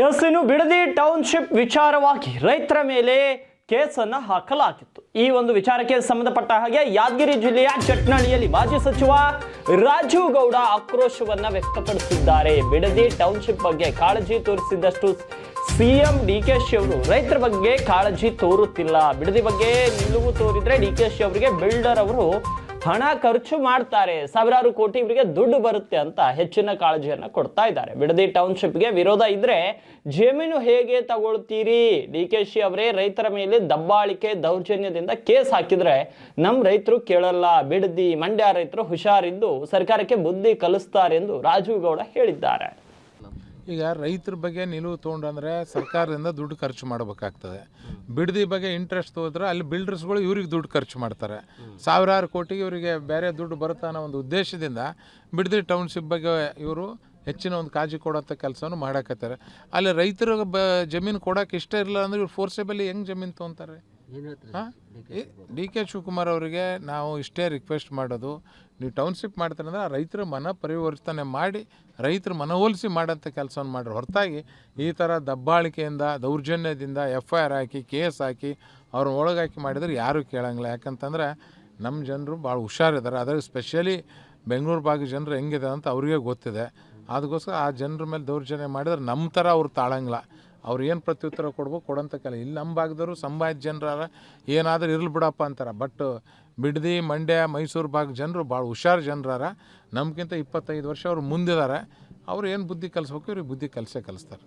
S, ಇನ್ನು Bidadi township ವಿಚಾರವಾಗಿ ರೈತರ ಮೇಲೆ ಕೇಸನ್ನು ಹಾಕಲಾಗಿತ್ತು. ಈ ಒಂದು ವಿಚಾರಕ್ಕೆ ಸಂಬಂಧಪಟ್ಟ ಹಾಗೆ ಯಾದಗಿರಿ ಜಿಲ್ಲೆಯ ಚಟ್ನಳ್ಳಿಯಲ್ಲಿ ಮಾಜಿ ಸಚಿವ ರಾಜೀವ್ ಗೌಡ ಆಕ್ರೋಶವನ್ನ ವ್ಯಕ್ತಪಡಿಸಿದ್ದಾರೆ. ಬಿಡದಿ ಟೌನ್ಶಿಪ್ ಬಗ್ಗೆ ಕಾಳಜಿ ತೋರಿಸಿದಷ್ಟು ಸಿಎಂ ಡಿಕೆಶಿ ಅವರು ರೈತರ ಬಗ್ಗೆ ಕಾಳಜಿ ತೋರುತ್ತಿಲ್ಲ. ಬಿಡದಿ ಬಗ್ಗೆ ನಿಲುವು ತೋರಿದ್ರೆ ಡಿಕೆಶಿ ಅವರಿಗೆ ಬಿಲ್ಡರ್ ಅವರು ಹಣ ಖರ್ಚು ಮಾಡ್ತಾರೆ, ಸಾವಿರಾರು ಕೋಟಿ ಇವರಿಗೆ ದುಡ್ಡು ಬರುತ್ತೆ ಅಂತ ಹೆಚ್ಚಿನ ಕಾಳಜಿಯನ್ನ ಕೊಡ್ತಾ ಇದ್ದಾರೆ. ಬಿಡದಿ ಟೌನ್ಶಿಪ್ಗೆ ವಿರೋಧ ಇದ್ರೆ ಜಮೀನು ಹೇಗೆ ತಗೊಳ್ತೀರಿ? ಡಿಕೆಶಿ ಅವರೇ ರೈತರ ಮೇಲೆ ದಬ್ಬಾಳಿಕೆ ದೌರ್ಜನ್ಯದಿಂದ ಕೇಸ್ ಹಾಕಿದ್ರೆ ನಮ್ಮ ರೈತರು ಕೇಳಲ್ಲ. ಬಿಡದಿ ಮಂಡ್ಯ ರೈತರು ಹುಷಾರಿದ್ದು ಸರ್ಕಾರಕ್ಕೆ ಬುದ್ಧಿ ಕಲಿಸ್ತಾರೆ ಎಂದು ರಾಜೀವ್ ಗೌಡ ಹೇಳಿದ್ದಾರೆ. ಈಗ ರೈತರ ಬಗ್ಗೆ ನಿಲುವು ತೊಗೊಂಡ್ರೆ ಸರ್ಕಾರದಿಂದ ದುಡ್ಡು ಖರ್ಚು ಮಾಡಬೇಕಾಗ್ತದೆ. ಬಿಡದಿ ಬಗ್ಗೆ ಇಂಟ್ರೆಸ್ಟ್ ಹೋದ್ರೆ ಅಲ್ಲಿ ಬಿಲ್ಡರ್ಸ್ಗಳು ಇವ್ರಿಗೆ ದುಡ್ಡು ಖರ್ಚು ಮಾಡ್ತಾರೆ. ಸಾವಿರಾರು ಕೋಟಿಗೆ ಇವರಿಗೆ ಬೇರೆ ದುಡ್ಡು ಬರುತ್ತೆ ಅನ್ನೋ ಒಂದು ಉದ್ದೇಶದಿಂದ ಬಿಡದಿ ಟೌನ್ಶಿಪ್ ಬಗ್ಗೆ ಇವರು ಹೆಚ್ಚಿನ ಒಂದು ಕಾಳಜಿ ಕೊಡೋಂಥ ಕೆಲಸವನ್ನು ಮಾಡಕತ್ತಾರೆ. ಅಲ್ಲಿ ರೈತರ ಜಮೀನು ಕೊಡೋಕೆ ಇಷ್ಟ ಇರಲಿಲ್ಲ ಅಂದರೆ ಇವ್ರು ಫೋರ್ಸೇಬಲಿ ಹೆಂಗೆ ಜಮೀನು ತೊಗೊತಾರೆ? ಹಾಂ, ಡಿ ಕೆ ಶಿವಕುಮಾರ್ ಅವರಿಗೆ ನಾವು ಇಷ್ಟೇ ರಿಕ್ವೆಸ್ಟ್ ಮಾಡೋದು, ನೀವು ಟೌನ್ಶಿಪ್ ಮಾಡ್ತಾರೆ ಅಂದರೆ ರೈತರ ಮನ ಪರಿವರ್ತನೆ ಮಾಡಿ ರೈತರ ಮನವೊಲಿಸಿ ಮಾಡೋಂಥ ಕೆಲಸವನ್ನು ಮಾಡ್ರಿ. ಹೊರತಾಗಿ ಈ ಥರ ದಬ್ಬಾಳಿಕೆಯಿಂದ ದೌರ್ಜನ್ಯದಿಂದ FIR ಹಾಕಿ ಕೇಸ್ ಹಾಕಿ ಅವ್ರನ್ನ ಒಳಗಾಕಿ ಮಾಡಿದ್ರೆ ಯಾರೂ ಕೇಳಂಗಿಲ್ಲ. ಯಾಕಂತಂದ್ರೆ ನಮ್ಮ ಜನರು ಭಾಳ ಹುಷಾರಿದ್ದಾರೆ. ಅದ್ರಲ್ಲಿ ಸ್ಪೆಷಲಿ ಬೆಂಗಳೂರು ಭಾಗದ ಜನರು ಹೆಂಗಿದೆ ಅಂತ ಅವ್ರಿಗೆ ಗೊತ್ತಿದೆ. ಅದಕ್ಕೋಸ್ಕರ ಆ ಜನರ ಮೇಲೆ ದೌರ್ಜನ್ಯ ಮಾಡಿದ್ರೆ ನಮ್ಮ ಥರ ಅವ್ರು ತಾಳಂಗಿಲ್ಲ. ಅವ್ರು ಏನು ಪ್ರತ್ಯುತ್ತರ ಕೊಡ್ಬೇಕು ಕೊಡೋಂಥ ಕೆಲ. ಇಲ್ಲಿ ನಮ್ಮ ಭಾಗದವರು ಸಂಬಾಯ್ತ ಜನರ ಏನಾದರೂ ಇರಲಿ ಬಿಡಪ್ಪ ಅಂತಾರೆ. ಬಟ್ ಬಿಡದಿ ಮಂಡ್ಯ ಮೈಸೂರು ಭಾಗದ ಜನರು ಭಾಳ ಹುಷಾರು ಜನರಾರ. ನಮಗಿಂತ 25 ವರ್ಷ ಅವ್ರು ಮುಂದಿದ್ದಾರೆ. ಅವ್ರು ಏನು ಬುದ್ಧಿ ಕಲಿಸ್ಬೇಕು ಇವ್ರಿಗೆ ಬುದ್ಧಿ ಕಲಿಸ್ತಾರೆ.